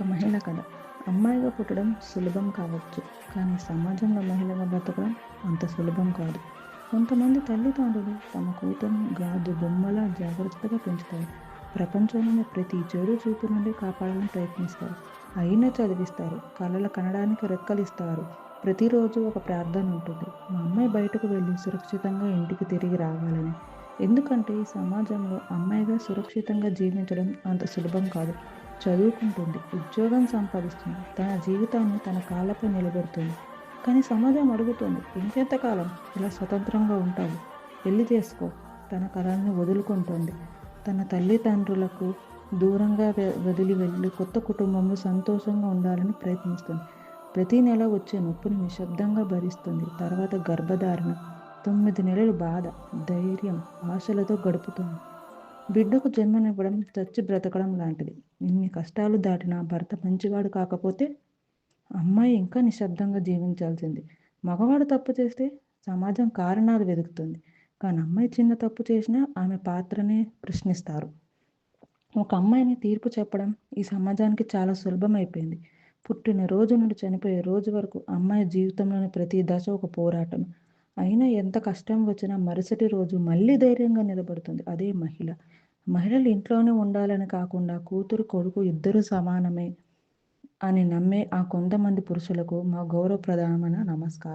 మహిళ కథ. అమ్మాయిగా పుట్టడం సులభం కావచ్చు, కానీ సమాజంలో మహిళగా బ్రతకడం అంత సులభం కాదు. కొంతమంది తల్లిదండ్రులు తమ కూతుర్ని గాజు బొమ్మలా జాగ్రత్తగా పెంచుతారు. ప్రపంచంలోని ప్రతి చెడు చూపు నుండి కాపాడాలని ప్రయత్నిస్తారు. అయినా చదివిస్తారు, కలలు కనడానికి రెక్కలిస్తారు. ప్రతిరోజు ఒక ప్రార్థన ఉంటుంది, మా అమ్మాయి బయటకు వెళ్ళి సురక్షితంగా ఇంటికి తిరిగి రావాలని. ఎందుకంటే ఈ సమాజంలో అమ్మాయిగా సురక్షితంగా జీవించడం అంత సులభం కాదు. చదువుకుంటుంది, ఉద్యోగం సంపాదిస్తుంది, తన జీవితాన్ని తన కాళ్ళపై నిలబెడుతుంది. కానీ సమాజం అడుగుతుంది, ఇంకెంతకాలం ఇలా స్వతంత్రంగా ఉంటావు? పెళ్లి చేసుకో. తన కళల్ని వదులుకుంటుంది. తన తల్లిదండ్రులకు దూరంగా వదిలి వెళ్ళి కొత్త కుటుంబంలో సంతోషంగా ఉండాలని ప్రయత్నిస్తుంది. ప్రతి నెల వచ్చే నొప్పిని నిశ్శబ్దంగా భరిస్తుంది. తర్వాత గర్భధారణ, 9 నెలలు బాధ, ధైర్యం, ఆశలతో గడుపుతుంది. బిడ్డకు జన్మనివ్వడం చచ్చి బ్రతకడం లాంటిది. ఇన్ని కష్టాలు దాటిన భర్త మంచివాడు కాకపోతే అమ్మాయి ఇంకా నిశ్శబ్దంగా జీవించాల్సింది. మగవాడు తప్పు చేస్తే సమాజం కారణాలు వెతుకుతుంది, కానీ అమ్మాయి చిన్న తప్పు చేసినా ఆమె పాత్రనే ప్రశ్నిస్తారు. ఒక అమ్మాయిని తీర్పు చెప్పడం ఈ సమాజానికి చాలా సులభం అయిపోయింది. పుట్టిన రోజు నుండి చనిపోయే రోజు వరకు అమ్మాయి జీవితంలోని ప్రతి దశ ఒక పోరాటం. అయినా ఎంత కష్టం వచ్చినా మరుసటి రోజు మళ్ళీ ధైర్యంగా నిలబడుతుంది అదే మహిళ. మహిళలు ఇంట్లోనే ఉండాలని కాకుండా కూతురు కొడుకు ఇద్దరూ సమానమే అని నమ్మే ఆ కొంతమంది పురుషులకు మా గౌరవప్రదమైన నమస్కారం.